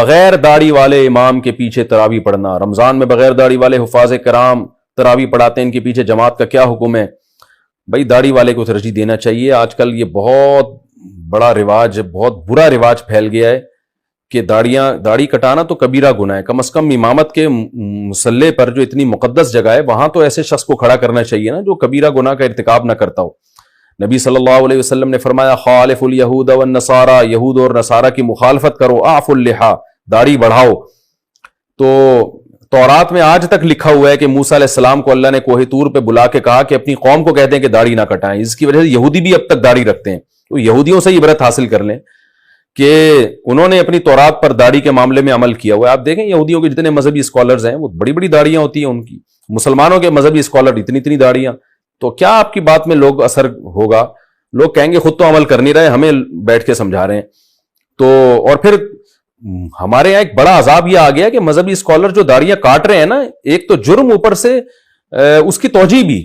بغیر داڑھی والے امام کے پیچھے تراویح پڑھنا، رمضان میں بغیر داڑھی والے حفاظ کرام تراویح پڑھاتے ہیں، ان کے پیچھے جماعت کا کیا حکم ہے؟ بھائی داڑھی والے کو ترجیح دینا چاہیے۔ آج کل یہ بہت بڑا رواج، بہت برا رواج پھیل گیا ہے کہ داڑھی کٹانا تو کبیرہ گناہ ہے۔ کم از کم امامت کے مصلی پر جو اتنی مقدس جگہ ہے وہاں تو ایسے شخص کو کھڑا کرنا چاہیے نا جو کبیرہ گناہ کا ارتکاب نہ کرتا ہو۔ نبی صلی اللہ علیہ وسلم نے فرمایا خالف الیہود والنصارى، یہود اور نصارہ کی مخالفت کرو، اعفوا اللحیٰ، داڑھی بڑھاؤ۔ تو تورات میں آج تک لکھا ہوا ہے کہ موسیٰ علیہ السلام کو اللہ نے کوہ طور پہ بلا کے کہا کہ اپنی قوم کو کہتے ہیں کہ داڑھی نہ کٹائیں، اس کی وجہ سے یہودی بھی اب تک داڑھی رکھتے ہیں۔ تو یہودیوں سے عبرت حاصل کر لیں کہ انہوں نے اپنی تورات پر داڑھی کے معاملے میں عمل کیا ہوا ہے۔ آپ دیکھیں یہودیوں کے جتنے مذہبی اسکالرز ہیں وہ بڑی بڑی داڑیاں ہوتی ہیں ان کی، مسلمانوں کے مذہبی اسکالر اتنی داڑیاں، تو کیا آپ کی بات میں لوگ اثر ہوگا؟ لوگ کہیں گے خود تو عمل کر نہیں رہے، ہمیں بیٹھ کے سمجھا رہے ہیں۔ تو اور پھر ہمارے یہاں ایک بڑا عذاب یہ آ گیا کہ مذہبی اسکالر جو داڑیاں کاٹ رہے ہیں نا، ایک تو جرم، اوپر سے اس کی توجیہ بھی،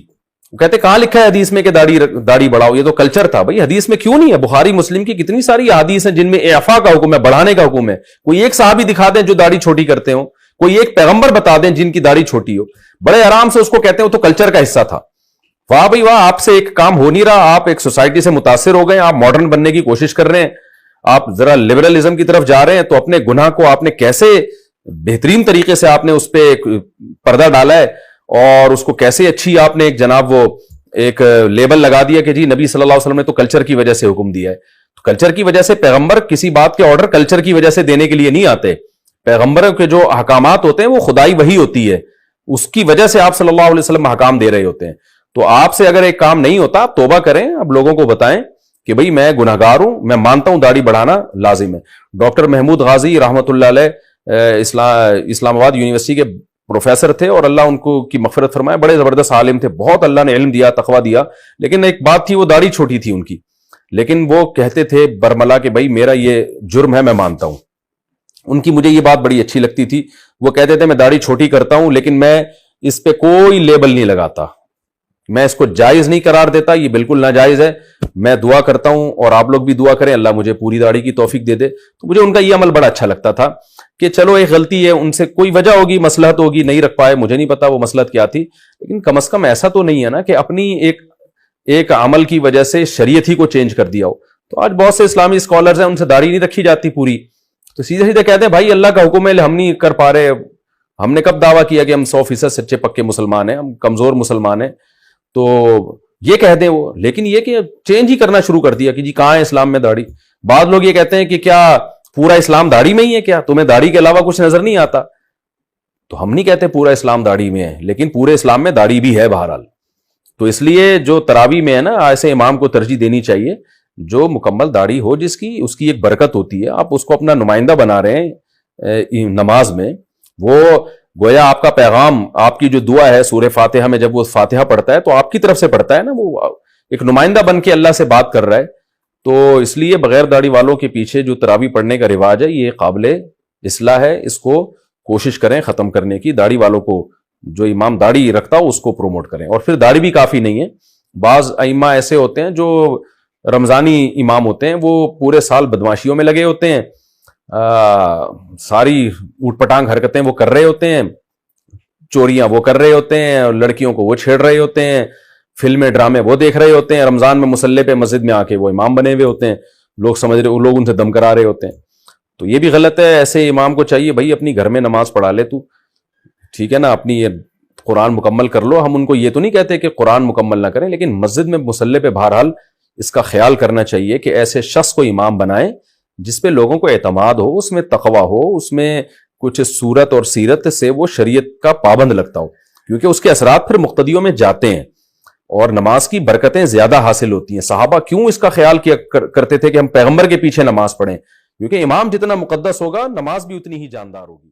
وہ کہتے کہاں لکھا ہے حدیث میں کہ داڑھی بڑھاؤ، یہ تو کلچر تھا۔ بھائی حدیث میں کیوں نہیں ہے؟ بخاری مسلم کی کتنی ساری احادیث ہیں جن میں اعفاء کا حکم ہے، بڑھانے کا حکم ہے۔ کوئی ایک صحابی دکھا دیں جو داڑھی چھوٹی کرتے ہوں، کوئی ایک پیغمبر بتا دیں جن کی داڑھی چھوٹی ہو، بڑے آرام سے اس کو کہتے ہیں وہ تو کلچر کا حصہ تھا۔ واہ بھائی واہ، آپ سے ایک کام ہو نہیں رہا، آپ ایک سوسائٹی سے متاثر ہو گئے، آپ ماڈرن بننے کی کوشش کر رہے ہیں، آپ ذرا لبرلزم کی طرف جا رہے ہیں، تو اپنے گناہ کو آپ نے کیسے بہترین طریقے سے آپ نے اس پہ پردہ ڈالا ہے، اور اس کو کیسے اچھی آپ نے ایک جناب وہ ایک لیبل لگا دیا کہ جی نبی صلی اللہ علیہ وسلم نے تو کلچر کی وجہ سے حکم دیا ہے۔ تو کلچر کی وجہ سے پیغمبر کسی بات کے آرڈر کلچر کی وجہ سے دینے کے لیے نہیں آتے۔ پیغمبروں کے جو احکامات ہوتے ہیں وہ خدائی وحی ہوتی ہے، اس کی وجہ سے آپ صلی اللہ علیہ وسلم احکام دے رہے ہوتے ہیں۔ تو آپ سے اگر ایک کام نہیں ہوتا آپ توبہ کریں، اب لوگوں کو بتائیں کہ بھئی میں گناہگار ہوں، میں مانتا ہوں داڑھی بڑھانا لازم ہے۔ ڈاکٹر محمود غازی رحمۃ اللہ علیہ اسلام آباد یونیورسٹی کے پروفیسر تھے، اور اللہ ان کو کی مغفرت فرمائے، بڑے زبردست عالم تھے، بہت اللہ نے علم دیا، تقویٰ دیا، لیکن ایک بات تھی وہ داڑھی چھوٹی تھی ان کی، لیکن وہ کہتے تھے برملا کہ بھئی میرا یہ جرم ہے، میں مانتا ہوں۔ ان کی مجھے یہ بات بڑی اچھی لگتی تھی، وہ کہتے تھے میں داڑھی چھوٹی کرتا ہوں لیکن میں اس پہ کوئی لیبل نہیں لگاتا، میں اس کو جائز نہیں قرار دیتا، یہ بالکل ناجائز ہے۔ میں دعا کرتا ہوں اور آپ لوگ بھی دعا کریں اللہ مجھے پوری داڑھی کی توفیق دے دے۔ تو مجھے ان کا یہ عمل بڑا اچھا لگتا تھا کہ چلو ایک غلطی ہے، ان سے کوئی وجہ ہوگی، مصلحت ہوگی، نہیں رکھ پائے، مجھے نہیں پتا وہ مصلحت کیا تھی، لیکن کم از کم ایسا تو نہیں ہے نا کہ اپنی ایک عمل کی وجہ سے شریعت ہی کو چینج کر دیا ہو۔ تو آج بہت سے اسلامی اسکالرز ہیں، ان سے داڑھی نہیں رکھی جاتی پوری، تو سیدھے سیدھے کہتے ہیں بھائی اللہ کا حکم ہے ہم نہیں کر پا رہے، ہم نے کب دعویٰ کیا کہ ہم 100% سچے پکے مسلمان ہیں، ہم کمزور مسلمان ہیں، تو یہ کہہ دیں وہ، لیکن یہ کہ چینج ہی کرنا شروع کر دیا کہ جی کہاں ہے اسلام میں داڑھی۔ بعض لوگ یہ کہتے ہیں کہ کیا پورا اسلام داڑھی میں ہی ہے، کیا تمہیں داڑھی کے علاوہ کچھ نظر نہیں آتا؟ تو ہم نہیں کہتے پورا اسلام داڑھی میں ہے، لیکن پورے اسلام میں داڑھی بھی ہے بہرحال۔ تو اس لیے جو تراویح میں ہے نا، ایسے امام کو ترجیح دینی چاہیے جو مکمل داڑھی ہو، جس کی اس کی ایک برکت ہوتی ہے، آپ اس کو اپنا نمائندہ بنا رہے ہیں نماز میں، وہ گویا آپ کا پیغام، آپ کی جو دعا ہے سورہ فاتحہ میں جب وہ فاتحہ پڑھتا ہے تو آپ کی طرف سے پڑھتا ہے نا، وہ ایک نمائندہ بن کے اللہ سے بات کر رہا ہے۔ تو اس لیے بغیر داڑھی والوں کے پیچھے جو تراویح پڑھنے کا رواج ہے یہ قابل اصلاح ہے، اس کو کوشش کریں ختم کرنے کی۔ داڑھی والوں کو، جو امام داڑھی رکھتا ہو اس کو پروموٹ کریں۔ اور پھر داڑھی بھی کافی نہیں ہے، بعض ائمہ ایسے ہوتے ہیں جو رمضانی امام ہوتے ہیں، وہ پورے سال بدماشیوں میں لگے ہوتے ہیں، ساری اوٹ پٹانگ حرکتیں وہ کر رہے ہوتے ہیں، چوریاں وہ کر رہے ہوتے ہیں، لڑکیوں کو وہ چھیڑ رہے ہوتے ہیں، فلمیں ڈرامے وہ دیکھ رہے ہوتے ہیں، رمضان میں مصلی پہ مسجد میں آ کے وہ امام بنے ہوئے ہوتے ہیں، لوگ سمجھ رہے، لوگ ان سے دم کرا رہے ہوتے ہیں۔ تو یہ بھی غلط ہے، ایسے امام کو چاہیے بھائی اپنی گھر میں نماز پڑھا لے تو، ٹھیک ہے نا، اپنی یہ قرآن مکمل کر لو۔ ہم ان کو یہ تو نہیں کہتے کہ قرآن مکمل نہ کریں، لیکن مسجد میں مصلی پہ بہرحال اس کا خیال کرنا چاہیے کہ ایسے شخص کو امام بنائیں جس پہ لوگوں کو اعتماد ہو، اس میں تقویٰ ہو، اس میں کچھ صورت اور سیرت سے وہ شریعت کا پابند لگتا ہو، کیونکہ اس کے اثرات پھر مقتدیوں میں جاتے ہیں اور نماز کی برکتیں زیادہ حاصل ہوتی ہیں۔ صحابہ کیوں اس کا خیال کیا کرتے تھے کہ ہم پیغمبر کے پیچھے نماز پڑھیں؟ کیونکہ امام جتنا مقدس ہوگا نماز بھی اتنی ہی جاندار ہوگی۔